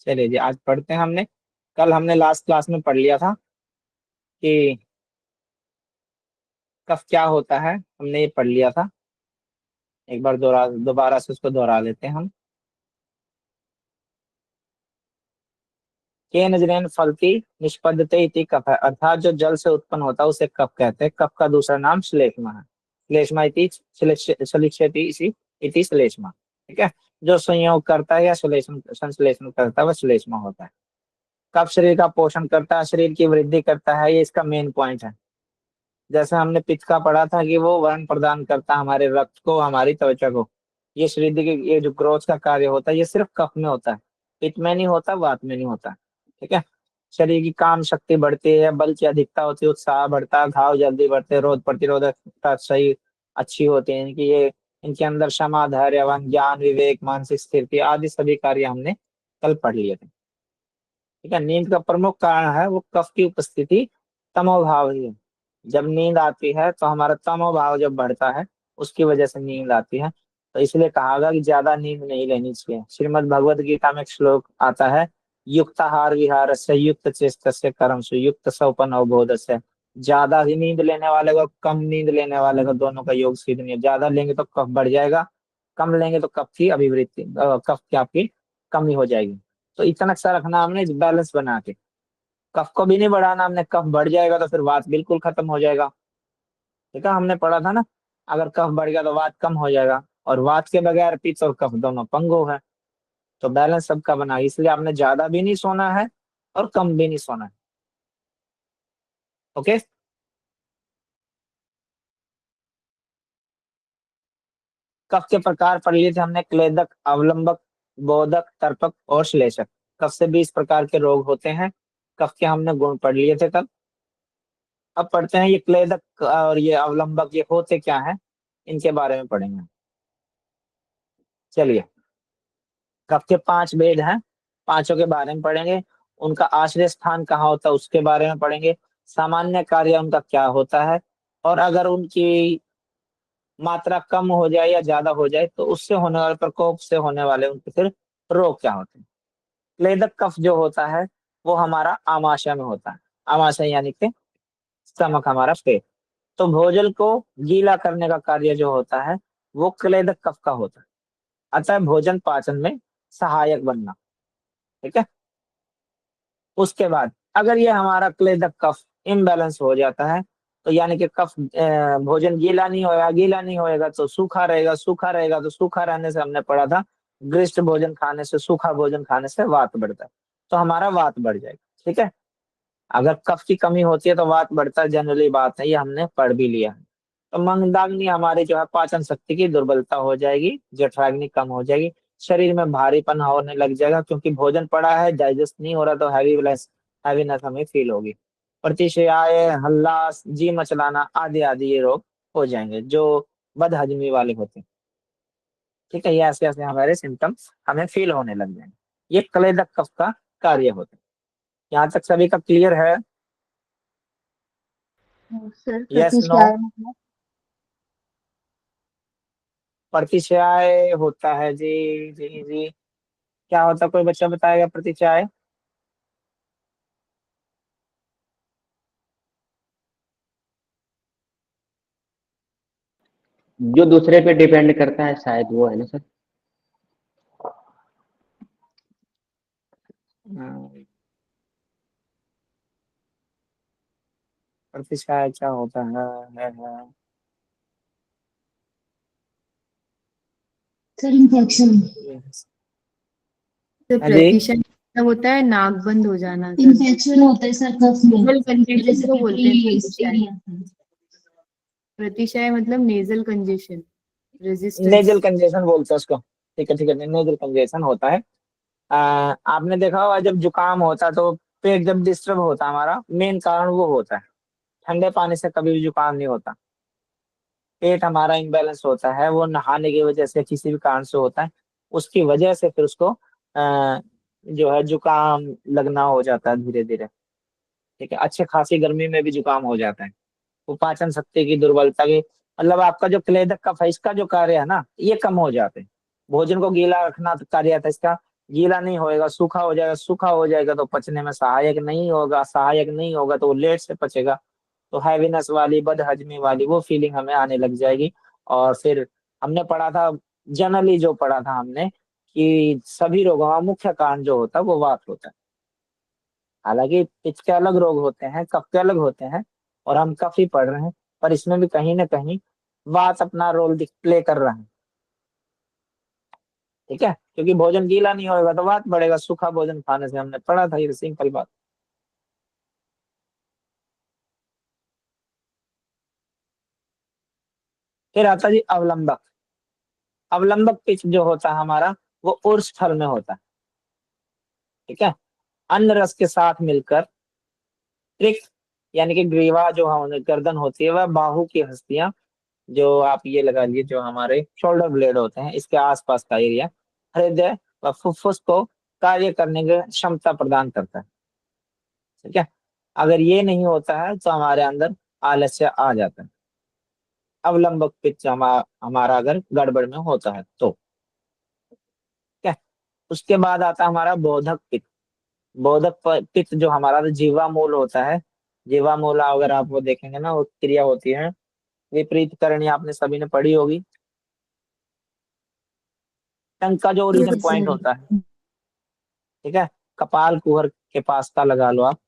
चलिए जी, आज पढ़ते हैं। हमने कल हमने लास्ट क्लास में पढ़ लिया था कि कफ क्या होता है, हमने ये पढ़ लिया था। एक बार दोबारा से उसको दोहरा लेते हैं हम। के नजरेन फलती निष्पद्यते इति कफ है, अर्थात जो जल से उत्पन्न होता है उसे कफ कहते हैं। कफ का दूसरा नाम श्लेष्मा है। श्लेष्मा इति श्लिष्यति इति श्लेष्मा। ठीक है, जो संयोग करता है या श्लेषण संश्लेषण करता है वह श्लेष्मा होता है। कफ शरीर का पोषण करता है, शरीर की वृद्धि करता है, ये इसका मेन पॉइंट है। जैसे हमने पित्त का पढ़ा था कि वो वर्ण प्रदान करता है हमारे रक्त को, हमारी त्वचा को। ये शरीर की ये जो ग्रोथ का कार्य होता है ये सिर्फ कफ में होता है, पित्त में नहीं होता, वात में नहीं होता। ठीक है, शरीर की काम शक्ति बढ़ती है, बल की अधिकता होती है, उत्साह बढ़ता है, घाव जल्दी बढ़ते हैं, रोग प्रतिरोधकता सही अच्छी होती है इनकी। ये इनके अंदर क्षमा, धैर्य, ज्ञान, विवेक, मानसिक स्थिति आदि सभी कार्य हमने कल पढ़ लिए थे। ठीक है, नींद का प्रमुख कारण है वो कफ की उपस्थिति, तमोभाव ही है। जब नींद आती है तो हमारा तमोभाव जब बढ़ता है उसकी वजह से नींद आती है। तो इसलिए कहा गया कि ज्यादा नींद नहीं लेनी चाहिए। श्रीमद् भगवद गीता में एक श्लोक आता है, युक्ताहार विहार से युक्त चेष्ट से कर्म से युक्त स्वपन अवबोध से। ज्यादा ही नींद लेने वाले को, कम नींद लेने वाले को, दोनों का योग सिद्ध नहीं है। ज्यादा लेंगे तो कफ बढ़ जाएगा, कम लेंगे तो कफ की अभिवृद्धि कफ की आपकी कमी हो जाएगी। तो इतना सा रखना हमने बैलेंस बना के। कफ को भी नहीं बढ़ाना हमने, कफ बढ़ जाएगा तो फिर वात बिल्कुल खत्म हो जाएगा। ठीक है, हमने पढ़ा था ना, अगर कफ बढ़ गया तो वात कम हो जाएगा, और वात के बगैर पित्त और कफ दोनों पंगु है। तो बैलेंस सबका बना, इसलिए आपने ज्यादा भी नहीं सोना है और कम भी नहीं सोना है। ओके, कफ के प्रकार पढ़ लिए थे हमने, क्लेदक, अवलंबक, बोधक, तर्पक और श्लेषक। कफ से 20 प्रकार के रोग होते हैं। कफ के हमने गुण पढ़ लिए थे कल। अब पढ़ते हैं ये क्लेदक और ये अवलंबक ये होते क्या है, इनके बारे में पढ़ेंगे। चलिए, कफ के 5 भेद हैं, पांचों के बारे में पढ़ेंगे। उनका आश्रय स्थान कहाँ होता है उसके बारे में पढ़ेंगे। सामान्य कार्य उनका क्या होता है, और अगर उनकी मात्रा कम हो जाए या ज्यादा हो जाए तो उससे होने वाले प्रकोप से होने वाले उनके फिर रोग क्या होते हैं। क्लेदक कफ जो होता है वो हमारा आमाशय में होता है। आमाशय यानी कि स्टमक, हमारा पेट। तो भोजन को गीला करने का कार्य जो होता है वो क्लेदक कफ का होता है। अतः भोजन पाचन में सहायक बनना। ठीक है, उसके बाद अगर ये हमारा क्लेदक कफ इम्बैलेंस हो जाता है, तो यानी कि कफ भोजन गीला नहीं होगा, गीला नहीं होएगा तो सूखा रहेगा, सूखा रहेगा तो सूखा रहने से हमने पढ़ा था ग्रिष्ट भोजन खाने से, सूखा भोजन खाने से वात बढ़ता है, तो हमारा वात बढ़ जाएगा। ठीक है, अगर कफ की कमी होती है तो वात बढ़ता है, जनरली बात है, ये हमने पढ़ भी लिया है। तो मंदाग्नि हमारी जो है पाचन शक्ति की दुर्बलता हो जाएगी, जठराग्नि कम हो जाएगी, शरीर में भारीपन होने लग जाएगा, क्योंकि भोजन पड़ा है, डाइजेस्ट नहीं हो रहा तो हैवीनेस हमें फील होगी। प्रतिशयाए, हल्लास, जी मचलाना आदि आदि ये रोग हो जाएंगे जो बदहजमी वाले होते हैं। ठीक है, ये ऐसे ऐसे हमारे सिम्टम्स हमें फील होने लग जाएंगे। ये क्लेदक कफ का कार्य होता है। यहाँ तक सभी का क्लियर है? Sir yes, no? प्रतिशत मतलब प्रतिशय होता है जी। जी जी, क्या होता है, कोई बच्चा बताएगा प्रतिशय? जो दूसरे पे डिपेंड करता है शायद वो है ना सर। हाँ, प्रतिशय क्या होता है? Sir infection. Yes. तो हाँ जी, प्रतिशत मतलब होता है नाक बंद हो जाना सर। इन्फेक्शन होता है सर कफ में, नेजल कंजेशन जैसे को बोलते हैं प्रतिशय। प्रतिशय। प्रतिशय मतलब nasal congestion, nasal resistance. Congestion बोलते हैं उसको। ठीक है ठीक है, नेजल कंजेशन होता है। आपने देखा होगा जब जुकाम होता है तो पेट जब डिस्टर्ब होता है, हमारा मेन कारण वो होता है। ठंडे पानी से कभी भी जुकाम नहीं होता। पेट हमारा इम्बेलेंस होता है, वो नहाने की वजह से किसी भी कारण से होता है, उसकी वजह से फिर उसको जो है जुकाम लगना हो जाता है धीरे धीरे। ठीक है, अच्छे खासी गर्मी में भी जुकाम हो जाता है। वो पाचन शक्ति की दुर्बलता की, मतलब आपका जो क्लेदक कफ है इसका जो कार्य है ना ये कम हो जाते हैं। भोजन को गीला रखना तो कार्य था इसका, गीला नहीं होएगा, सूखा हो जाएगा, सूखा हो जाएगा तो पचने में सहायक नहीं होगा, सहायक नहीं होगा तो वो लेट से पचेगा, तो हैवीनेस वाली, बदहजमी वाली वो फीलिंग हमें आने लग जाएगी। और फिर हमने पढ़ा था, जनरली जो पढ़ा था हमने, कि सभी रोगों का मुख्य कारण जो होता है वो वात होता है। हालांकि पित्त के अलग रोग होते हैं, कफ के अलग होते हैं, और हम कफ ही पढ़ रहे हैं, पर इसमें भी कहीं ना कहीं वात अपना रोल प्ले कर रहा है। ठीक है, क्योंकि भोजन गीला नहीं होगा तो वात बढ़ेगा, सूखा भोजन खाने से, हमने पढ़ा था, ये सिंपल बात। फिर आता जी अवलंबक। अवलंबक पित्त जो होता है हमारा, वो उर्स्थल में होता है। ठीक है, अन्न रस के साथ मिलकर त्रिक, यानी कि ग्रीवा जो हमारे गर्दन होती है, वह बाहु की हस्तियां, जो आप ये लगा लीजिए जो हमारे शोल्डर ब्लेड होते हैं, इसके आसपास का एरिया, हृदय व फुफ्फुस को कार्य करने की क्षमता प्रदान करता है। ठीक है, अगर ये नहीं होता है तो हमारे अंदर आलस्य आ जाता है। अवलंबक पित्त हमारा अगर गड़बड़ में होता है तो। ठीक है, उसके बाद आता है हमारा बोधक पित्त। बोधक पित्त जो हमारा जीवा मूल होता है, जीवा मूल अगर आप वो देखेंगे ना, वो क्रिया होती है विपरीत करनी, आपने सभी ने पढ़ी होगी। टंग का जो ओरिजिन Yes, पॉइंट sir. होता है, ठीक है, कपाल कुहर के पास का लगा लो आप।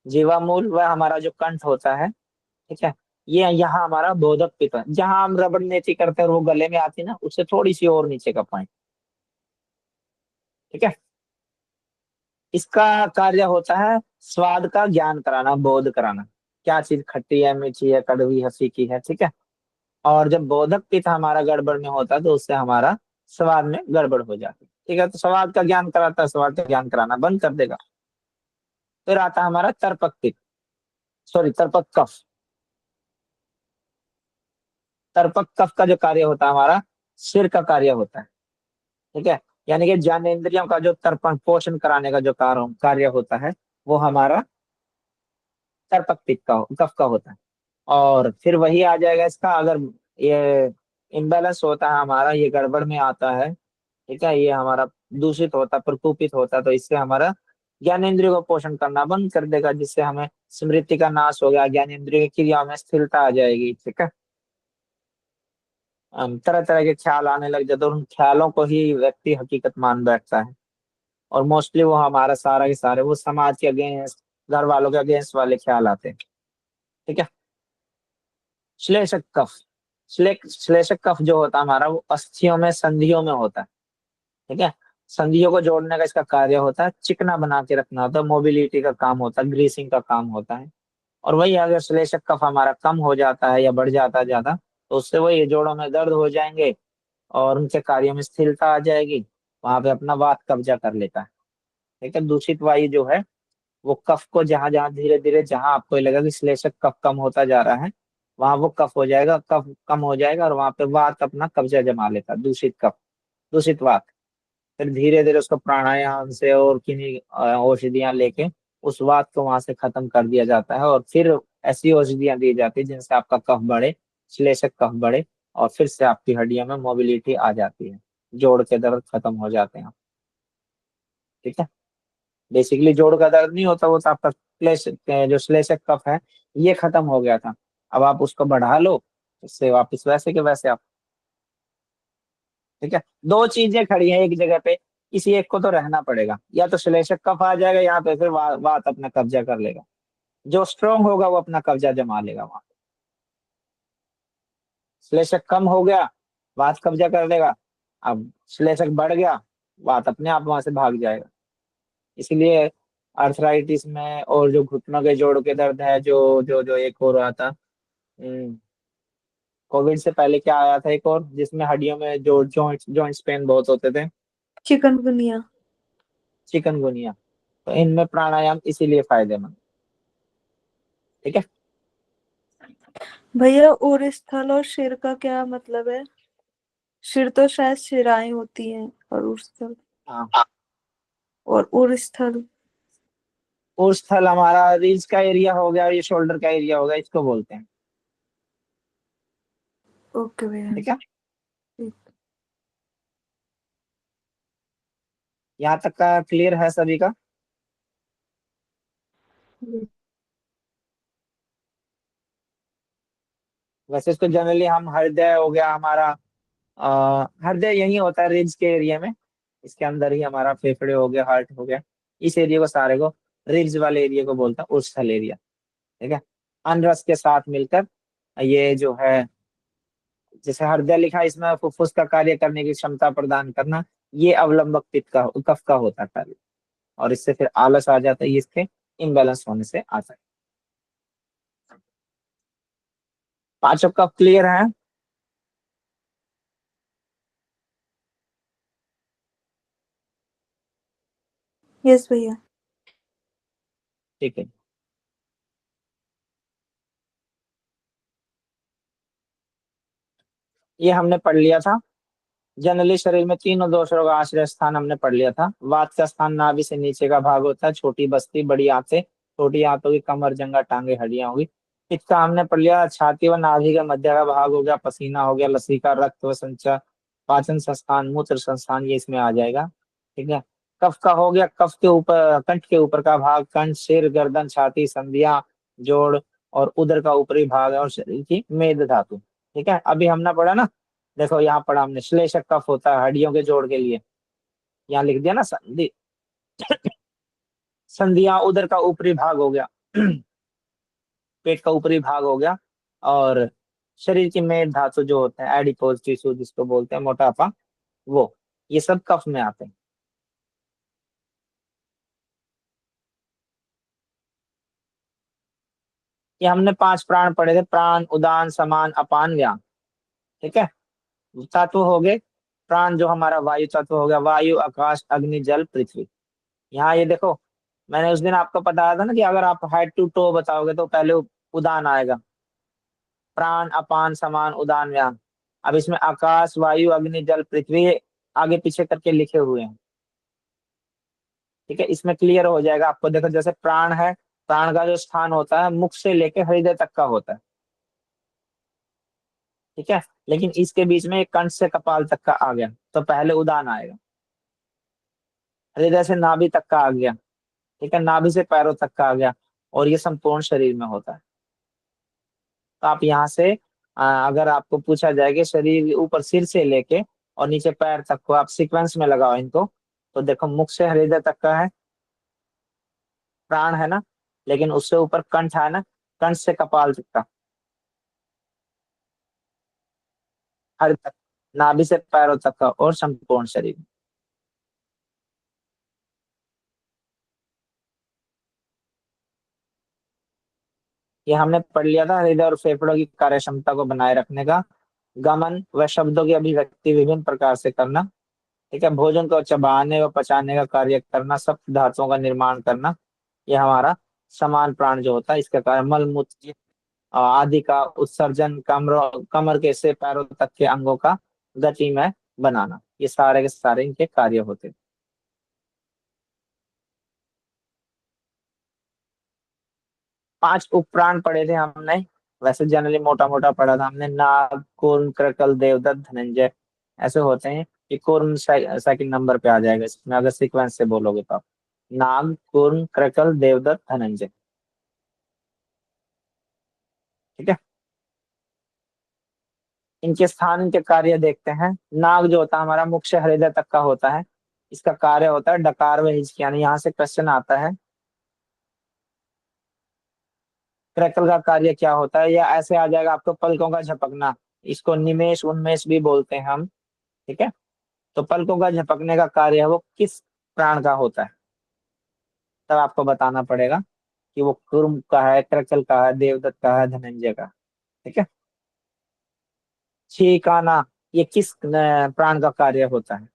जीवा मूल वह हमारा जो कंठ होता है, ठीक है, ये यहाँ हमारा बोधक पित्त है, जहां हम रबड़ नेति करते हैं और वो गले में आती है ना, उससे थोड़ी सी और नीचे का पॉइंट। ठीक है, इसका कार्य होता है स्वाद का ज्ञान कराना, बोध कराना, क्या चीज खट्टी है, मीठी है, कड़वी है, फीकी है। ठीक है, और जब बोधक पित्त हमारा गड़बड़ में होता है तो उससे हमारा स्वाद में गड़बड़ हो जाती है। ठीक है, तो स्वाद का ज्ञान कराता है, स्वाद का ज्ञान कराना बंद कर देगा। फिर आता है हमारा तर्पक पित्त, सॉरी तर्पक कफ। तर्पक कफ का जो कार्य होता है हमारा, सिर का कार्य होता है। ठीक है, यानी कि ज्ञानेंद्रियों का जो तर्पण पोषण कराने का जो कार्य होता है, वो हमारा तर्पक पित्त का, कफ का होता है। और फिर वही आ जाएगा इसका, अगर ये इम्बैलेंस होता है हमारा, ये गड़बड़ में आता है, ठीक है, ये हमारा दूषित होता, प्रकूपित होता, तो इससे हमारा ज्ञानेंद्रियों का पोषण करना बंद कर देगा, जिससे हमें स्मृति का नाश हो गया, ज्ञानेंद्रियों की क्रिया में स्थिरता आ जाएगी। ठीक है, तरह तरह के ख्याल आने लग जाते हैं, और उन ख्यालों को ही व्यक्ति हकीकत मान बैठता है, और मोस्टली वो हमारा सारा के सारे वो समाज के अगेंस्ट, घर वालों के अगेंस्ट वाले ख्याल आते हैं। ठीक है, श्लेषक कफ। श्लेषक कफ जो होता है हमारा, वो अस्थियों में, संधियों में होता है। ठीक है, संधियों को जोड़ने का इसका कार्य होता है, चिकना बना के रखना होता है, मोबिलिटी का काम होता है, ग्रीसिंग का काम होता है। और वही अगर श्लेषक कफ हमारा कम हो जाता है या बढ़ जाता है ज्यादा, तो उससे वही जोड़ों में दर्द हो जाएंगे, और उनके कार्यों में स्थिरता आ जाएगी, वहां पे अपना वात कब्जा कर लेता है। ठीक है, दूषित वायु जो है वो कफ को, जहां जहां धीरे धीरे जहां आपको लगा कि श्लेषक कफ कम होता जा रहा है, वहां वो कफ हो जाएगा, कफ कम हो जाएगा, और वहां पे वात अपना कब्जा जमा लेता है, दूषित कफ, दूषित वात। फिर धीरे धीरे उसको प्राणायाम से और किन्हीं औषधियां लेके उस वात को वहां से खत्म कर दिया जाता है, और फिर ऐसी औषधियां दी जाती है जिनसे आपका कफ बढ़े, श्लेषक कफ बढ़े, और फिर से आपकी हड्डियों में मोबिलिटी आ जाती है, जोड़ के दर्द खत्म हो जाते हैं। ठीक है, बेसिकली जोड़ का दर्द नहीं होता, वो तो आपका जो श्लेषक कफ है ये खत्म हो गया था, अब आप उसको बढ़ा लो, उससे वापस वैसे के वैसे आप। ठीक है, दो चीजें खड़ी हैं एक जगह पे, किसी एक को तो रहना पड़ेगा, या तो श्लेषक कफ आ जाएगा यहाँ पे, फिर वात अपना कब्जा कर लेगा, जो स्ट्रोंग होगा वो अपना कब्जा जमा लेगा वहां। श्लेषक कम हो गया, वात कब्जा कर लेगा, अब श्लेषक बढ़ गया, वात अपने आप वहां से भाग जाएगा। इसलिए अर्थराइटिस में, और जो घुटनों के जोड़ के दर्द है, जो जो जो एक हो रहा था, कोविड से पहले क्या आया था एक और, जिसमें हड्डियों में जो जॉइंट्स पेन बहुत होते थे, चिकनगुनिया। चिकनगुनिया। तो इनमें प्राणायाम इसीलिए फायदेमंद। ठीक है, भैया और स्थल और शिर का क्या मतलब है? शिर तो शायद शिराएं होती हैं, और उरस्थल हाँ, और उरस्थल। और स्थल हमारा रील्स का एरिया हो गया, ये शोल्डर का एरिया हो गया, इसको बोलते हैं। ओके भैया। ठीक है, यहाँ तक का क्लियर है सभी का? वैसे इसको जनरली हम हृदय हो गया हमारा, हृदय यही होता है रिब्स के एरिया में, इसके अंदर ही हमारा फेफड़े हो गया, हार्ट हो गया, इस एरिया को सारे को रिब्स वाले एरिया को बोलते हैं उस्थल एरिया। ठीक है, अनरस के साथ मिलकर ये जो है, जैसे हृदय लिखा है, इसमें फुफ्फुस का कार्य करने की क्षमता प्रदान करना, ये अवलंबक पित्त का, कफ का होता है कार्य, और इससे फिर आलस आ जाता है, ये इसके इम्बैलेंस होने से आता है। पांचों कफ क्लियर है? यस भैया। ठीक है, ये हमने पढ़ लिया था। जनरली शरीर में तीनों दोषों का आश्रय स्थान हमने पढ़ लिया था। वात का स्थान नाभि से नीचे का भाग होता है, छोटी बस्ती, बड़ी आंतें, छोटी आंतों की कमर, जंगा, टांगे, हड्डियां होगी। पित्त का हमने पढ़ लिया, छाती व नाभि का मध्य का भाग हो गया, पसीना हो गया, लसीका, रक्त व संचार, पाचन संस्थान, मूत्र संस्थान, ये इसमें आ जाएगा। ठीक है, कफ का हो गया, कफ के ऊपर, कंठ के ऊपर का भाग, कंठ, सिर, गर्दन, छाती, संधियां, जोड़ और उदर का ऊपरी भाग है, और शरीर की मेद धातु। ठीक है, अभी हमने पढ़ा ना, देखो यहाँ पढ़ा हमने, श्लेषक कफ होता है हड्डियों के जोड़ के लिए, यहाँ लिख दिया ना संधि, संधियां उदर का ऊपरी भाग हो गया, पेट का ऊपरी भाग हो गया, और शरीर की मेद धातु जो होते हैं, एडिपोज टिश्यू जिसको बोलते हैं, मोटापा, वो, ये सब कफ में आते हैं। ये हमने 5 प्राण पढ़े थे, प्राण, उदान, समान, अपान, व्यान। ठीक है, तत्व हो गए, प्राण जो हमारा वायु तत्व हो गया, वायु, आकाश, अग्नि, जल, पृथ्वी। यहाँ ये देखो, मैंने उस दिन आपको बताया था ना कि अगर आप हेड टू टो बताओगे तो पहले उदान आएगा, प्राण, अपान, समान, उदान, व्यान। अब इसमें आकाश, वायु, अग्नि, जल, पृथ्वी आगे पीछे करके लिखे हुए हैं। ठीक है, इसमें क्लियर हो जाएगा आपको। देखो जैसे प्राण है, प्राण का जो स्थान होता है मुख से लेके हृदय तक का होता है। ठीक है, लेकिन इसके बीच में एक कंठ से कपाल तक का आ गया, तो पहले उदान आएगा। हृदय से नाभि तक का आ गया, ठीक है, नाभि से पैरों तक का आ गया, और ये संपूर्ण शरीर में होता है। तो आप यहाँ से अगर आपको पूछा जाए कि शरीर ऊपर, सिर से लेके और नीचे पैर तक को आप सीक्वेंस में लगाओ इनको, तो देखो मुख से हृदय तक का है, प्राण है ना, लेकिन उससे ऊपर कंठ है ना, कंठ से कपाल तक का, हर तक, नाभि से पैरों तक का, और संपूर्ण शरीर। ये हमने पढ़ लिया था, हृदय और फेफड़ों की कार्य क्षमता को बनाए रखने का, गमन व शब्दों की अभिव्यक्ति विभिन्न प्रकार से करना। ठीक है, भोजन को चबाने व पचाने का कार्य करना, सप्त धातुओं का निर्माण करना, ये हमारा समान प्राण जो होता है, इसका कार्य मल मूत्र आदि का उत्सर्जन, कमर कमर के से पैरों तक के अंगों का गति में बनाना, ये सारे के सारे इनके कार्य होते हैं। 5 उपप्राण पढ़े थे हमने, वैसे जनरली मोटा मोटा पढ़ा था हमने, नाग, कूर्म, क्रकल, देवदत्त, धनंजय, ऐसे होते हैं। ये कूर्म सेकंड नंबर पे आ जाएगा इसमें, अगर सीक्वेंस से बोलोगे तो आप, नाग, कूर्म, क्रकल, देवदत्त, धनंजय। ठीक है, इनके स्थान, इनके कार्य देखते हैं। नाग जो होता है हमारा मुख से हृदय तक का होता है, इसका कार्य होता है डकार व हिचकी, यानी यहाँ से क्वेश्चन आता है, क्रैकल का कार्य क्या होता है, या ऐसे आ जाएगा आपको, पलकों का झपकना, इसको निमेश उन्मेष भी बोलते हैं हम। ठीक है, तो पलकों का झपकने का कार्य है वो किस प्राण का होता है, तब आपको बताना पड़ेगा कि वो कुर्म का है, क्रैकल का है, देवदत्त का है, धनंजय का। ठीक है, छींकाना, ये किस प्राण का कार्य होता है,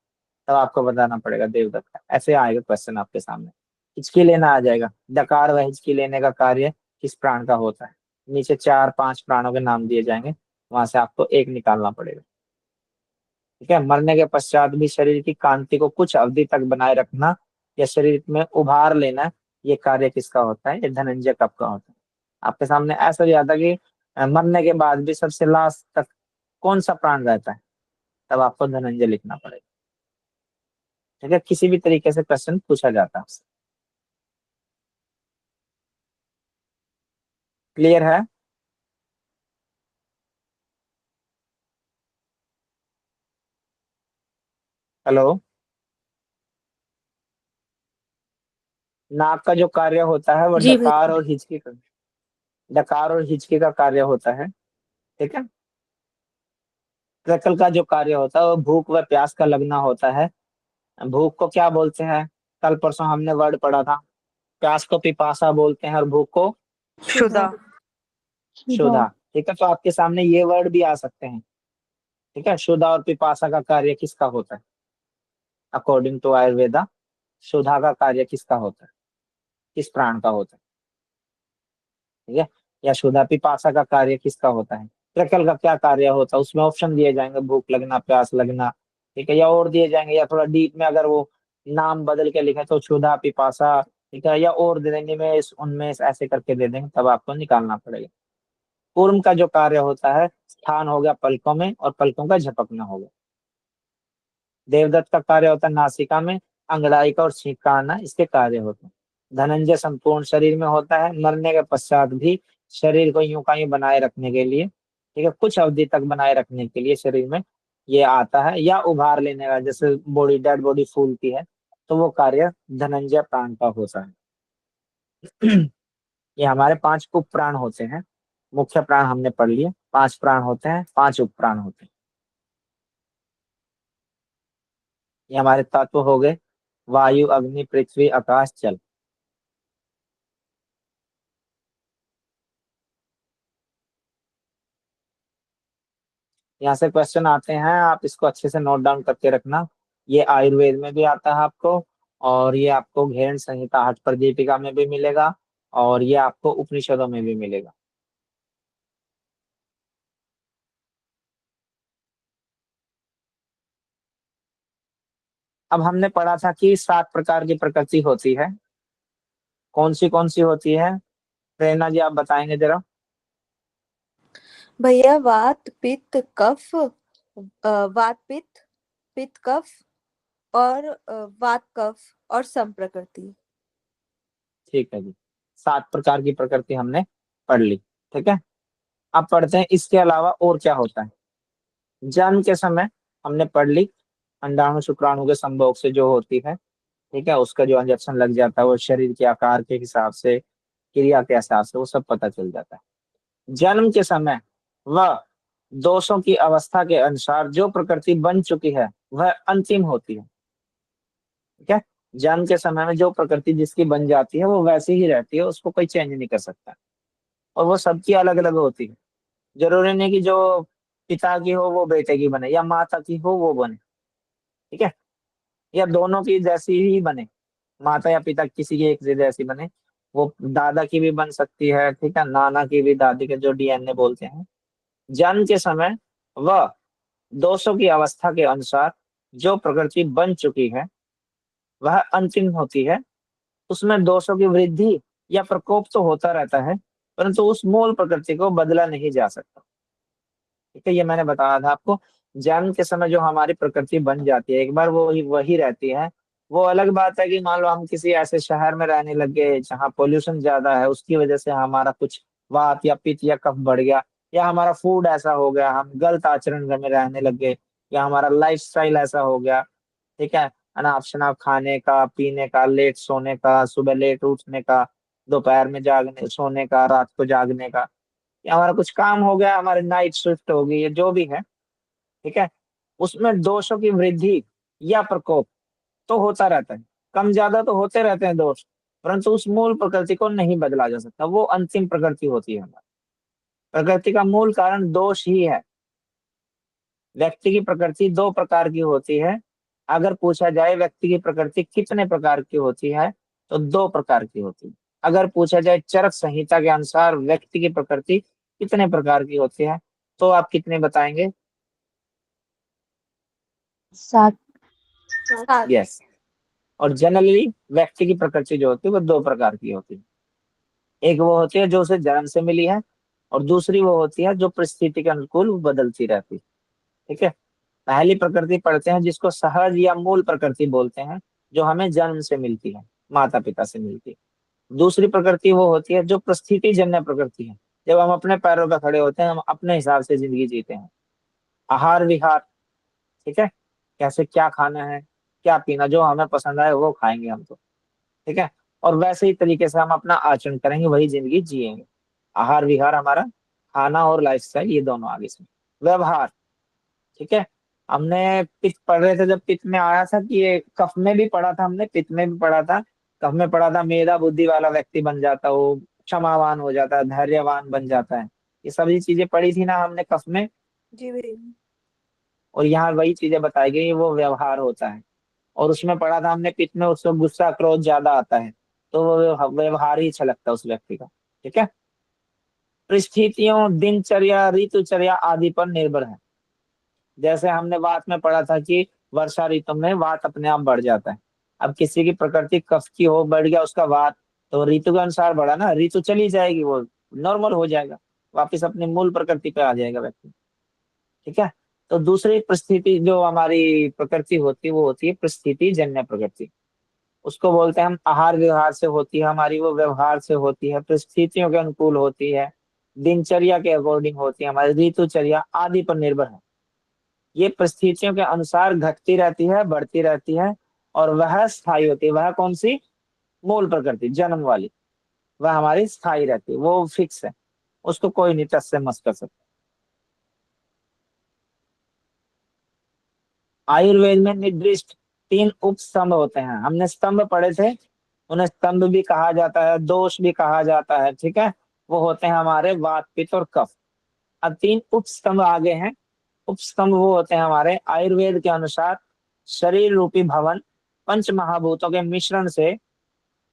तब आपको बताना पड़ेगा देवदत्त का। ऐसे आएगा क्वेश्चन आपके सामने, हिचकी लेना आ जाएगा, डकार व हिचकी लेने का कार्य किस प्राण का होता है, नीचे 4-5 प्राणों के नाम दिए जाएंगे, वहां से आपको एक निकालना पड़ेगा। ठीक है, मरने के पश्चात भी शरीर की कांति को कुछ अवधि तक बनाए रखना या शरीर में उभार लेना, ये कार्य किसका होता है, ये धनंजय कब का होता है। आपके सामने ऐसा भी आता कि मरने के बाद भी सबसे लास्ट तक कौन सा प्राण रहता है, तब आपको धनंजय लिखना पड़ेगा। ठीक है, किसी भी तरीके से क्वेश्चन पूछा जाता है। क्लियर है? हेलो। नाक का जो कार्य होता है वो जी भैया। डकार और हिचकी का कार्य होता है। ठीक है। क्रकल का जो कार्य होता है वो भूख व प्यास का लगना होता है। भूख को क्या बोलते हैं? कल परसों हमने वर्ड पढ़ा था। प्यास को पिपासा बोलते हैं और भूख को क्षुधा। क्षुधा। ठीक है, तो आपके सामने ये वर्ड भी आ सकते हैं। ठीक है, क्षुधा और पिपासा का कार्य किसका होता है? अकॉर्डिंग टू आयुर्वेदा क्षुधा का कार्य किसका होता है? किस प्राण का होता है? ठीक है, या क्षुधा पिपासा का कार्य किसका होता है? क्रकल का क्या कार्य होता है? उसमें ऑप्शन दिए जाएंगे, भूख लगना, प्यास लगना। ठीक है, या और दिए जाएंगे, या थोड़ा डीप में अगर वो नाम बदल के लिखे तो क्षुधा पिपासा। ठीक है, या और दे देंगे, में उनमें ऐसे करके दे देंगे, तब आपको निकालना पड़ेगा। कूर्म का जो कार्य होता है, स्थान हो गया पलकों में और पलकों का झपकना हो गया। देवदत्त का कार्य होता है नासिका में, अंगड़ाई का और छींक का आना इसके कार्य होते हैं। धनंजय संपूर्ण शरीर में होता है, मरने के पश्चात भी शरीर को यूं का यूं बनाए रखने के लिए, ठीक है, कुछ अवधि तक बनाए रखने के लिए शरीर में ये आता है, या उभार लेने का, जैसे बॉडी डेड बॉडी फूलती है तो वो कार्य धनंजय प्राण का होता है। ये हमारे 5 उप प्राण होते हैं। मुख्य प्राण हमने पढ़ लिए, 5 प्राण होते हैं, 5 उप प्राण होते हैं। ये हमारे तत्व हो गए, वायु, अग्नि, पृथ्वी, आकाश, जल। यहाँ से क्वेश्चन आते हैं, आप इसको अच्छे से नोट डाउन करके रखना। ये आयुर्वेद में भी आता है आपको, और ये आपको घेन संहिता हठ प्रदीपिका में भी मिलेगा, और ये आपको उपनिषदों में भी मिलेगा। अब हमने पढ़ा था कि 7 प्रकार की प्रकृति होती है। कौन सी होती है? प्रेरणा जी, आप बताएंगे जरा। भैया वात पित्त कफ, वात पित्त, पित्त कफ और वात कफ और संप्रकृति। ठीक है जी, 7 प्रकार की प्रकृति हमने पढ़ ली। ठीक है, अब पढ़ते हैं इसके अलावा और क्या होता है। जन्म के समय हमने पढ़ ली, अंडाणु शुक्राणु के संभोग से जो होती है। ठीक है, उसका जो इंजेक्शन लग जाता है वो शरीर के आकार के हिसाब से, क्रिया के हिसाब से वो सब पता चल जाता है। जन्म के समय वह दोषों की अवस्था के अनुसार जो प्रकृति बन चुकी है वह अंतिम होती है। ठीक है, जन्म के समय में जो प्रकृति जिसकी बन जाती है वो वैसी ही रहती है, उसको कोई चेंज नहीं कर सकता। और वो सबकी अलग अलग होती है। जरूरी नहीं कि जो पिता की हो वो बेटे की बने, या माता की हो वो बने। ठीक है, या दोनों की जैसी ही बने, माता या पिता किसी की एक से जैसी बने। वो दादा की भी बन सकती है, ठीक है, नाना की भी, दादी के, जो डीएनए बोलते हैं। जन्म के समय वह दोषों की अवस्था के अनुसार जो प्रकृति बन चुकी है वह अंतिम होती है। उसमें दोषों की वृद्धि या प्रकोप तो होता रहता है, परंतु उस मूल प्रकृति को बदला नहीं जा सकता। ठीक है, ये मैंने बताया था आपको। जन्म के समय जो हमारी प्रकृति बन जाती है, एक बार वो वही रहती है। वो अलग बात है कि मान लो हम किसी ऐसे शहर में रहने लग गए जहाँ पोल्यूशन ज्यादा है, उसकी वजह से हमारा कुछ वात या पित्त या कफ बढ़ गया, या हमारा फूड ऐसा हो गया, हम गलत आचरण में रहने लग गए, या हमारा लाइफ स्टाइल ऐसा हो गया। ठीक है, अनाप शनाप खाने का, पीने का, लेट सोने का, सुबह लेट उठने का, दोपहर में जागने सोने का, रात को जागने का, या हमारा कुछ काम हो गया, हमारे नाइट शिफ्ट हो गई, ये जो भी है। ठीक है, उसमें दोषों की वृद्धि या प्रकोप तो होता रहता है, कम ज्यादा तो होते रहते हैं दोष, परंतु उस मूल प्रकृति को नहीं बदला जा सकता। वो अंतिम प्रकृति होती है हमारी। प्रकृति का मूल कारण दोष ही है। व्यक्ति की प्रकृति 2 प्रकार की होती है। अगर पूछा जाए व्यक्ति की प्रकृति कितने प्रकार की होती है, तो 2 प्रकार की होती है। अगर पूछा जाए चरक संहिता के अनुसार व्यक्ति की प्रकृति कितने प्रकार की होती है, तो आप कितने बताएंगे? 7। सात। यस। और जनरली व्यक्ति की प्रकृति जो होती है वो 2 प्रकार की होती है। एक वो होती है जो उसे जन्म से मिली है, और दूसरी वो होती है जो परिस्थिति के अनुकूल बदलती रहती है। ठीक है, पहली प्रकृति पढ़ते हैं जिसको सहज या मूल प्रकृति बोलते हैं, जो हमें जन्म से मिलती है, माता पिता से मिलती है। दूसरी प्रकृति वो होती है जो परिस्थिति जन्य प्रकृति है, जब हम अपने पैरों पर खड़े होते हैं, हम अपने हिसाब से जिंदगी जीते हैं। आहार विहार, ठीक है, कैसे क्या खाना है, क्या पीना, जो हमें पसंद आए वो खाएंगे हम तो, ठीक है, और वैसे ही तरीके से हम अपना आचरण करेंगे, वही जिंदगी जिएंगे। आहार विहार हमारा खाना और लाइफस्टाइल, ये दोनों आगे से। व्यवहार, ठीक है, हमने पित्त पढ़ रहे थे, जब पित्त में आया था कि ये कफ में भी पढ़ा था, हमने पित्त में भी पढ़ा था, कफ में पढ़ा था मेधा बुद्धि वाला व्यक्ति बन जाता, वो क्षमावान हो जाता है, धैर्यवान बन जाता है। ये सभी चीजें पढ़ी थी ना हमने कफ में, जी भैया। और यहाँ वही चीजें बताई गई, वो व्यवहार होता है। और उसमें पढ़ा था हमने पित्त में उसको गुस्सा क्रोध ज्यादा आता है, तो वो व्यवहार ही अच्छा लगता है उस व्यक्ति का, ठीक है। परिस्थितियों, दिनचर्या, ऋतुचर्या आदि पर निर्भर है। जैसे हमने वात में पढ़ा था कि वर्षा ऋतु में वात अपने आप बढ़ जाता है। अब किसी की प्रकृति कफ की हो, बढ़ गया उसका वात, तो ऋतु के अनुसार बढ़ा ना, ऋतु चली जाएगी, वो नॉर्मल हो जाएगा, वापिस अपनी मूल प्रकृति पे आ जाएगा व्यक्ति, ठीक है। तो दूसरी परिस्थिति जो हमारी प्रकृति होती है, वो होती है परिस्थिति जन्य प्रकृति। उसको बोलते हैं हम आहार व्यवहार से होती है हमारी, वो व्यवहार से होती है, परिस्थितियों के अनुकूल होती है, दिनचर्या के अकॉर्डिंग होती है, हमारी ऋतुचर्या आदि पर निर्भर है। ये परिस्थितियों के अनुसार घटती रहती है, बढ़ती रहती है, और वह स्थायी होती है। वह कौन सी? मूल प्रकृति, जन्म वाली, वह हमारी स्थायी रहती है, वो फिक्स है, उसको कोई नहीं टच से मस कर सकता। आयुर्वेद में निर्दिष्ट 3 उप स्तंभ होते हैं, हमने स्तंभ पढ़े थे, उन्हें स्तंभ भी कहा जाता है, दोष भी कहा जाता है, ठीक है। वो होते हैं हमारे वात पित्त और कफ। अब 3 उप स्तंभ आगे हैं। उप स्तंभ वो होते हैं हमारे आयुर्वेद के अनुसार शरीर रूपी भवन 5 महाभूतों के मिश्रण से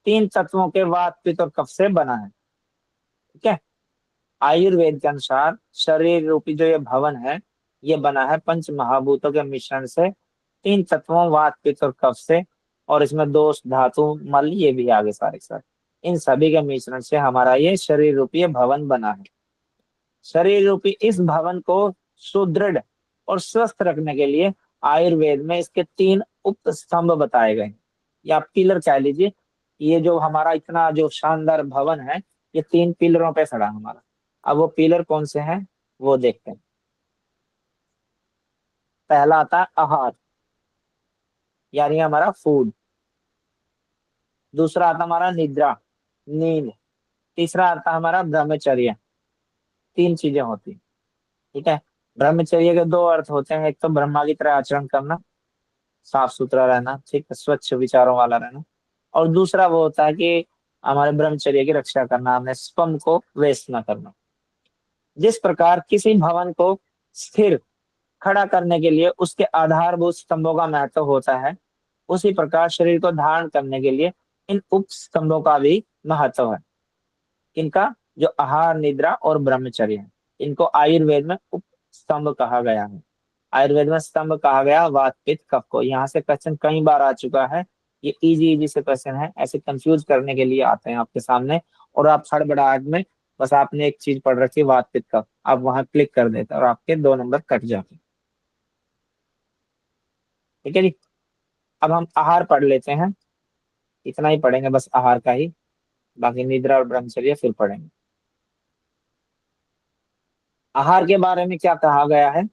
3 तत्वों के वात पित्त और कफ से बना है, ठीक है। आयुर्वेद के अनुसार शरीर रूपी जो ये भवन है, ये बना है 5 महाभूतों के मिश्रण से, 3 तत्वों वात पित्त और कफ से, और इसमें दोष धातु मल ये भी आगे सारे सारे, इन सभी के मिश्रण से हमारा ये शरीर रूपी भवन बना है। शरीर रूपी इस भवन को सुदृढ़ और स्वस्थ रखने के लिए आयुर्वेद में इसके 3 उप स्तंभ बताए गए, या पिलर कह लीजिए। ये जो हमारा इतना जो शानदार भवन है, ये 3 पिलरों पे खड़ा है हमारा। अब वो पिलर कौन से हैं वो देखते हैं। पहला आता है आहार, यानी हमारा फूड। दूसरा आता हमारा निद्रा, नींद। तीसरा आता हमारा ब्रह्मचर्य। 3 चीजें होती, ठीक है। ब्रह्मचर्य के 2 अर्थ होते हैं, एक तो ब्रह्मा की तरह आचरण करना, साफ सुथरा रहना, ठीक है, स्वच्छ विचारों वाला रहना, और दूसरा वो होता है कि हमारे ब्रह्मचर्य की रक्षा करना, हमें स्पम को वेस्ट न करना। जिस प्रकार किसी भवन को स्थिर खड़ा करने के लिए उसके आधारभूत स्तंभों का महत्व होता है, उसी प्रकार शरीर को धारण करने के लिए इन उप स्तंभों का भी महत्व है। इनका जो आहार, निद्रा और ब्रह्मचर्य है, इनको आयुर्वेद में उप स्तंभ कहा गया है। आयुर्वेद में स्तंभ कहा गया वात पित्त कफ को। यहाँ से क्वेश्चन कई बार आ चुका है, ये इजी इजी से क्वेश्चन है, ऐसे कंफ्यूज करने के लिए आते हैं आपके सामने, और आप हड़बड़ाहट में बस आपने एक चीज पढ़ रखी वात पित्त कफ, आप वहां क्लिक कर देते और आपके 2 नंबर कट जाते, ठीक है जी। अब हम आहार पढ़ लेते हैं, इतना ही पढ़ेंगे बस आहार का ही, बाकी निद्रा और ब्रह्मचर्य फिर पढ़ेंगे। आहार के बारे में क्या कहा गया है?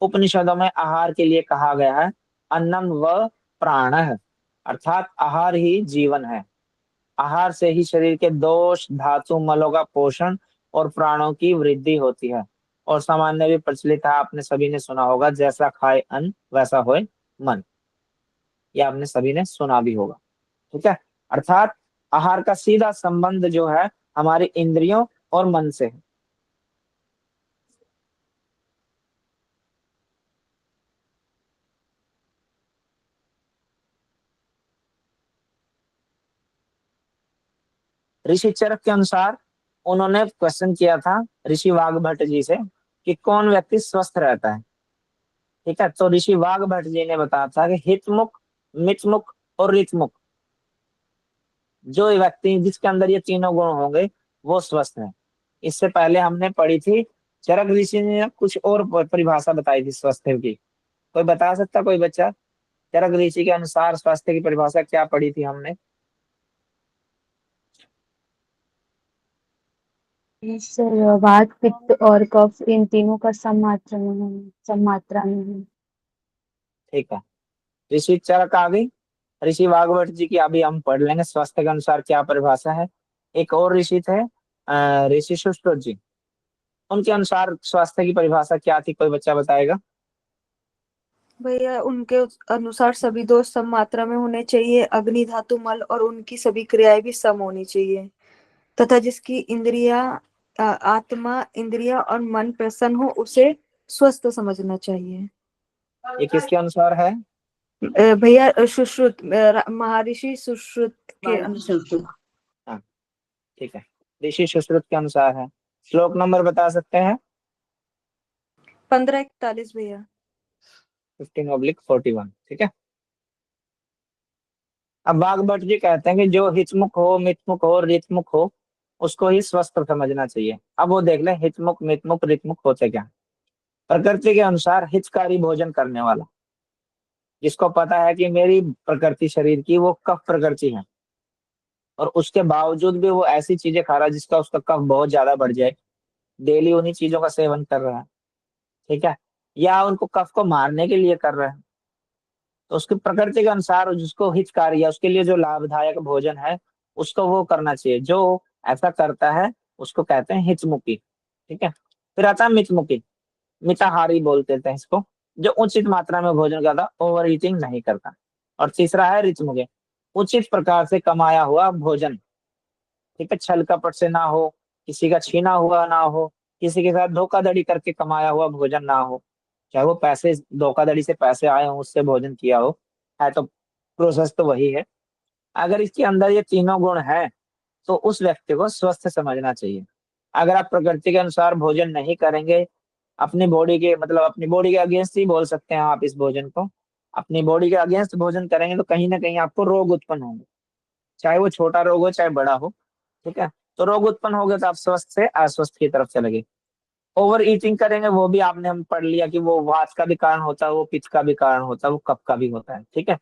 उपनिषदों में आहार के लिए कहा गया है अन्नम व प्राणः, अर्थात आहार ही जीवन है। आहार से ही शरीर के दोष धातु मलों का पोषण और प्राणों की वृद्धि होती है। और सामान्य भी प्रचलित है, आपने सभी ने सुना होगा, जैसा खाए अन्न वैसा होए मन, यह आपने सभी ने सुना भी होगा, ठीक है। अर्थात आहार का सीधा संबंध जो है हमारी इंद्रियों और मन से है। ऋषि चरक के अनुसार उन्होंने क्वेश्चन किया था ऋषि वाघभट्ट जी से कि कौन व्यक्ति स्वस्थ रहता है, ठीक है। तो ऋषि वाघभट्ट जी ने बताया था कि हितमुख, मितमुख और ऋतमुख, जो व्यक्ति जिसके अंदर ये तीनों गुण होंगे वो स्वस्थ है। इससे पहले हमने पढ़ी थी, चरक ऋषि ने कुछ और परिभाषा बताई थी स्वस्थ की, कोई बता सकता, कोई बच्चा? चरक ऋषि के अनुसार स्वास्थ्य की परिभाषा क्या पढ़ी थी हमने? सर वात पित्त और कफ इन तीनों का सम मात्रा में है। ठीक है, ऋषि चरक आ गई। ऋषि वागवट जी की अभी हम पढ़ लेंगे, स्वास्थ्य के अनुसार क्या परिभाषा है। एक और ऋषि थे ऋषि सुश्रुत जी, उनके अनुसार स्वास्थ्य की परिभाषा क्या थी, कोई बच्चा बताएगा? भैया उनके अनुसार सभी दोष सम मात्रा में होने चाहिए, अग्नि धातु मल और उनकी सभी क्रियाएं भी सम होनी चाहिए, तथा जिसकी इंद्रिया आत्मा इंद्रिया और मन प्रसन्न हो उसे स्वस्थ समझना चाहिए। ये किसके अनुसार है? भैया सुश्रुत महर्षि सुश्रुत के अनुसार। हाँ, ठीक है, ऋषि सुश्रुत के अनुसार है। श्लोक नंबर बता सकते हैं? 1541 भैया। 15/41, ठीक है। अब वाग्भट जी कहते हैं कि जो हितमुख हो, मितमुख हो, ऋतमुख हो, उसको ही स्वस्थ समझना चाहिए। अब वो देख ले, हितमुख मितमुख ऋतमुख होते क्या? प्रकृति के अनुसार हितकारी भोजन करने वाला, जिसको पता है कि मेरी प्रकृति शरीर की वो कफ प्रकृति है, और उसके बावजूद भी वो ऐसी चीजें खा रहा है जिसका उसका कफ बहुत ज्यादा बढ़ जाए, डेली उन्हीं चीजों का सेवन कर रहा है, ठीक है, या उनको कफ को मारने के लिए कर रहा है, तो उसकी प्रकृति के अनुसार जिसको हितकारी है, उसके लिए जो लाभदायक भोजन है उसको वो करना चाहिए। जो ऐसा करता है उसको कहते हैं हितमुखी, ठीक है। फिर आता है मितमुखी, मिताहारी बोलते थे इसको, जो उचित मात्रा में भोजन करता, ओवर ईटिंग नहीं करता। और तीसरा है ऋतमुखी, उचित प्रकार से कमाया हुआ भोजन, ठीक है, छल कपट से ना हो, किसी का छीना हुआ ना हो, किसी के साथ धोखाधड़ी करके कमाया हुआ भोजन ना हो, चाहे वो पैसे धोखाधड़ी से पैसे आए हो उससे भोजन किया हो, है तो प्रोसेस तो वही है। अगर इसके अंदर ये तीनों गुण है तो उस व्यक्ति को स्वस्थ समझना चाहिए। अगर आप प्रकृति के अनुसार भोजन नहीं करेंगे, अपनी बॉडी के मतलब अपनी बॉडी के अगेंस्ट ही बोल सकते हैं आप इस भोजन को, अपनी बॉडी के अगेंस्ट भोजन करेंगे तो कहीं ना कहीं आपको रोग उत्पन्न होंगे, चाहे वो छोटा रोग हो चाहे बड़ा हो, ठीक है। तो रोग उत्पन्न हो गए तो आप स्वस्थ से अस्वस्थ की तरफ चलेंगे। ओवर ईटिंग करेंगे, वो भी आपने हम पढ़ लिया कि वो वात का भी कारण होता है, वो पित्त का भी कारण होता है, वो कफ का भी होता है, ठीक है।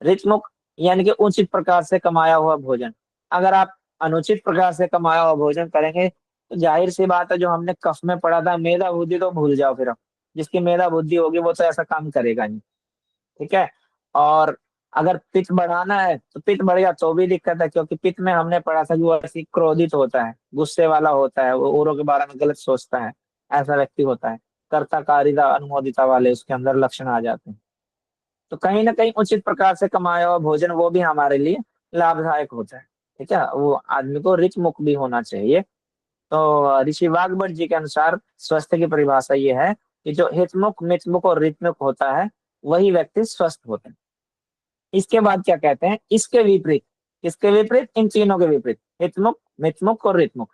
ऋतमुख यानी कि उचित प्रकार से कमाया हुआ भोजन। अगर आप अनुचित प्रकार से कमाया हुआ भोजन करेंगे तो जाहिर सी बात है, जो हमने कफ में पढ़ा था मेधा बुद्धि तो भूल जाओ फिर। अब जिसकी मेधा बुद्धि होगी वो तो ऐसा काम करेगा नहीं, ठीक है। और अगर पित्त बढ़ाना है तो पित्त बढ़ गया तो भी दिक्कत है, क्योंकि पित्त में हमने पढ़ा था कि वो ऐसी क्रोधित होता है, गुस्से वाला होता है, वो औरों के बारे में गलत सोचता है, ऐसा व्यक्ति होता है, कर्ता कारिता अनुमोदिता वाले उसके अंदर लक्षण आ जाते हैं। तो कहीं ना कहीं उचित प्रकार से कमाया हुआ भोजन वो भी हमारे लिए लाभदायक होता है, ठीक है। वो आदमी को रिच मुख भी होना चाहिए। तो ऋषि वाग्भट जी के अनुसार स्वास्थ्य की परिभाषा ये है कि जो हितमुख मितमुख और ऋतमुख होता है वही व्यक्ति स्वस्थ होते हैं। इसके बाद क्या कहते हैं, इसके विपरीत, इसके विपरीत, इन तीनों के विपरीत, हितमुख मितमुख और ऋतमुख,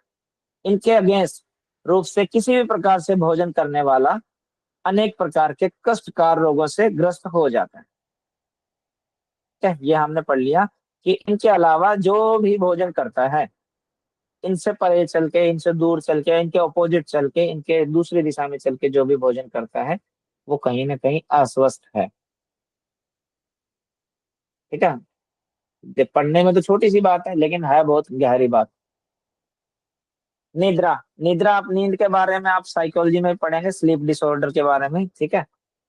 इनके अगेंस्ट रूप से किसी भी प्रकार से भोजन करने वाला अनेक प्रकार के कष्टकार रोगों से ग्रस्त हो जाता है, ठीक है। ये हमने पढ़ लिया कि इनके अलावा जो भी भोजन करता है, इनसे परे चल के, इनसे दूर चल के, इनके ऑपोजिट चल के, इनके दूसरी दिशा में चल के जो भी भोजन करता है वो कहीं ना कहीं अस्वस्थ है, ठीक है। ये पढ़ने में तो छोटी सी बात है लेकिन है बहुत गहरी बात। निद्रा, निद्रा, आप नींद के बारे में आप साइकोलॉजी में पढ़ेंगे, स्लीप डिसऑर्डर के बारे में, ठीक है।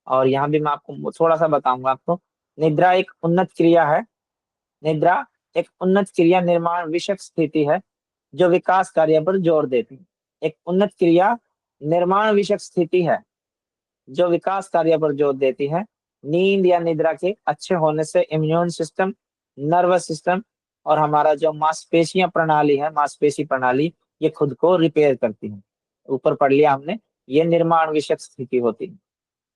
और यहाँ भी मैं आपको थोड़ा सा बताऊंगा आपको। निद्रा एक उन्नत क्रिया है, निद्रा एक उन्नत क्रिया निर्माण विषयक स्थिति है जो विकास कार्य पर जोर देती है। एक उन्नत क्रिया निर्माण विषयक स्थिति है जो विकास कार्य पर जोर देती है। नींद या निद्रा के अच्छे होने से इम्यून सिस्टम, नर्वस सिस्टम और हमारा जो मांसपेशियां प्रणाली है, मांसपेशी प्रणाली, ये खुद को रिपेयर करती है। ऊपर पढ़ लिया हमने, ये निर्माण विषयक स्थिति होती है,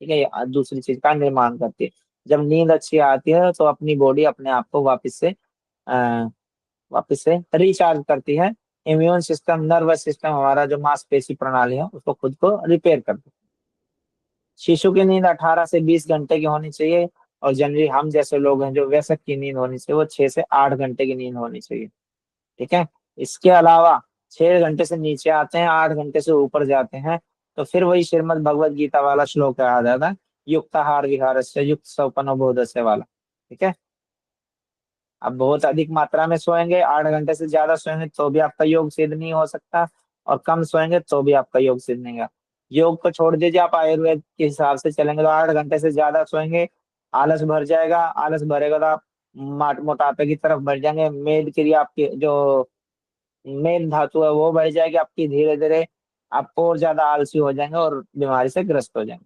ठीक है। ये दूसरी चीज का निर्माण करती है। जब नींद अच्छी आती है तो अपनी बॉडी अपने आप को वापस से रिचार्ज करती है। इम्यून सिस्टम, नर्वस सिस्टम, हमारा जो मांसपेशी प्रणाली है उसको खुद को रिपेयर करती है। शिशु की नींद 18 से 20 घंटे की होनी चाहिए, और जनरली हम जैसे लोग हैं जो वयस्क की नींद होनी चाहिए वो 6 से 8 घंटे की नींद होनी चाहिए, ठीक है। इसके अलावा 6 घंटे से नीचे आते हैं, 8 घंटे से ऊपर जाते हैं तो फिर वही श्रीमद् भगवत गीता वाला श्लोक याद आता है युक्ताहार विहारस्य युक्त स्वप्नो बोधस्य वाला। ठीक है। अब बहुत अधिक मात्रा में सोएंगे, 8 घंटे से ज्यादा सोएंगे तो भी आपका योग सिद्ध नहीं हो सकता, और कम सोएंगे तो भी आपका योग सिद्ध नहीं होगा। योग को छोड़ दीजिए, आप आयुर्वेद के हिसाब से चलेंगे तो 8 घंटे से ज्यादा सोएंगे, आलस भर जाएगा, आलस भरेगा तो आप मोटापे की तरफ बढ़ जाएंगे, मेद क्रिया आपकी जो मेन धातु है वो बढ़ जाएगी आपकी, धीरे धीरे आप और ज्यादा आलसी हो जाएंगे और बीमारी से ग्रस्त हो जाएंगे।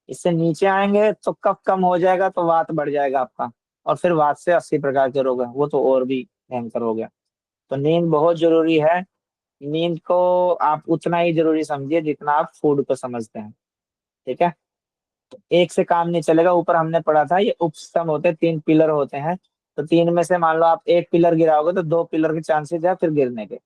इससे नीचे आएंगे तो कफ कम हो जाएगा तो वात बढ़ जाएगा आपका, और फिर वात से 80 प्रकार के रोग हैं, वो तो और भी भयंकर हो गया। तो नींद बहुत जरूरी है। नींद को आप उतना ही जरूरी समझिए जितना आप फूड को समझते हैं। ठीक है। तो एक से काम नहीं चलेगा, ऊपर हमने पढ़ा था ये उपस्तंभ होते हैं, 3 पिलर होते हैं, तो 3 में से मान लो आप एक पिलर गिराओगे तो 2 पिलर के चांसेस है फिर गिरने के।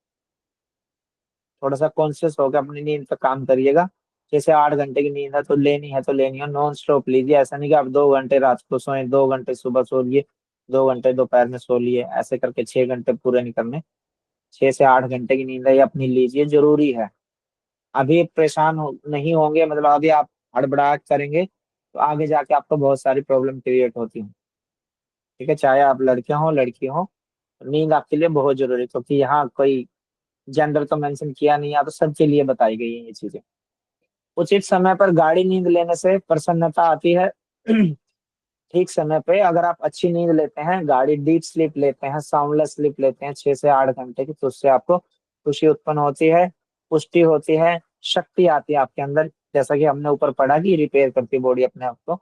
थोड़ा सा कॉन्शियस होकर अपनी नींद पे काम करिएगा। जैसे 8 घंटे की नींद है तो लेनी है तो लेनी है, नॉन स्टॉप लीजिए। ऐसा नहीं कि आप 2 घंटे रात को सोए, 2 घंटे सुबह सो लिए, 2 घंटे दोपहर में सो लिए, ऐसे करके 6 घंटे पूरे नहीं करने। 6 से 8 घंटे की नींद है ये अपनी लीजिए, जरूरी है। अभी नहीं होंगे, मतलब अभी आप हड़बड़ाहट करेंगे तो आगे जाके आपको बहुत सारी प्रॉब्लम क्रिएट होती है। ठीक है। चाहे आप लड़के हों लड़की हो, नींद आपके लिए बहुत जरूरी है, क्योंकि यहाँ कोई जेंडर तो मेंशन किया नहीं है, तो सबके लिए बताई गई है ये चीजें। उचित समय पर गाढ़ी नींद लेने से प्रसन्नता आती है। ठीक समय पे अगर आप अच्छी नींद लेते हैं, गाढ़ी डीप स्लीप लेते हैं, साउंडलेस स्लीप लेते हैं 6 से 8 घंटे की, तो उससे आपको खुशी उत्पन्न होती है, पुष्टि होती है, शक्ति आती है आपके अंदर। जैसा कि हमने ऊपर पढ़ा कि रिपेयर करती है बॉडी अपने आप को।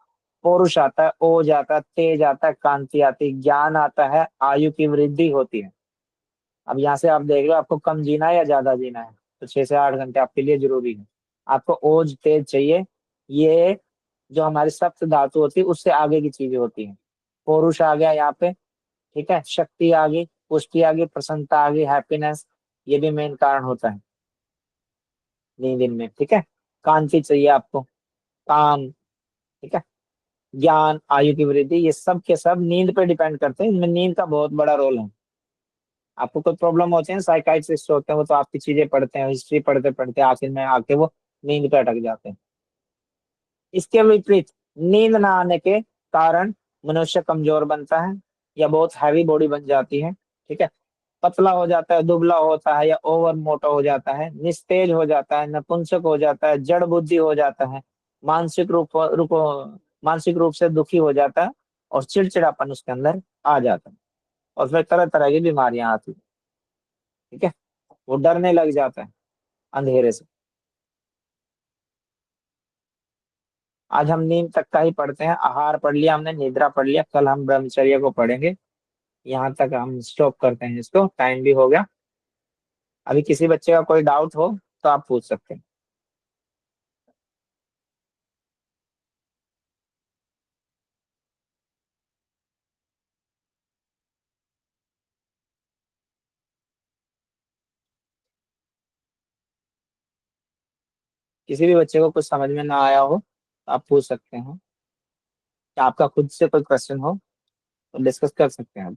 पौरुष आता है, ओज आता है, तेज आता है, कांति आती है, ज्ञान आता है, आयु की वृद्धि होती है। अब यहाँ से आप देख लो आपको कम जीना है या ज्यादा जीना है, तो 6 से 8 घंटे आपके लिए जरूरी है। आपको ओज तेज चाहिए, ये जो हमारी सप्त धातु होती है उससे आगे की चीजें होती हैं। पौरुष आ गया यहाँ पे। ठीक है। शक्ति आ गई, पुष्टि आ गई, प्रसन्नता आ गई, हैप्पीनेस, ये भी मेन कारण होता है नींद में। ठीक है। कांति चाहिए आपको, काम। ठीक है। ज्ञान, आयु की वृद्धि, ये सब के सब नींद पे डिपेंड करते हैं, इनमें नींद का बहुत बड़ा रोल है। आपको कोई प्रॉब्लम होती है, साइकाइट्रिस्ट होते हैं वो तो आपकी चीजें पढ़ते हैं, हिस्ट्री पढ़ते पढ़ते आखिर में आके वो नींद पे अटक जाते हैं। इसके विपरीत नींद ना आने के कारण मनुष्य कमजोर बनता है या बहुत हैवी बॉडी बन जाती है। ठीक है। पतला हो जाता है, दुबला होता है या ओवर मोटा हो जाता है, निस्तेज हो जाता है, नपुंसक हो जाता है, जड़ बुद्धि हो जाता है, मानसिक मानसिक रूप से दुखी हो जाता है, और चिड़चिड़ापन उसके अंदर आ जाता है, और फिर तरह तरह की बीमारियां आती है। ठीक है। वो डरने लग जाता है अंधेरे से। आज हम नींद तक का ही पढ़ते हैं, आहार पढ़ लिया हमने, निद्रा पढ़ लिया, कल हम ब्रह्मचर्य को पढ़ेंगे। यहाँ तक हम स्टॉप करते हैं इसको, टाइम भी हो गया। अभी किसी बच्चे का कोई डाउट हो तो आप पूछ सकते हैं। किसी भी बच्चे को कुछ समझ में ना आया हो तो आप पूछ सकते हैं, या आपका खुद से कोई क्वेश्चन हो तो डिस्कस कर सकते हैं।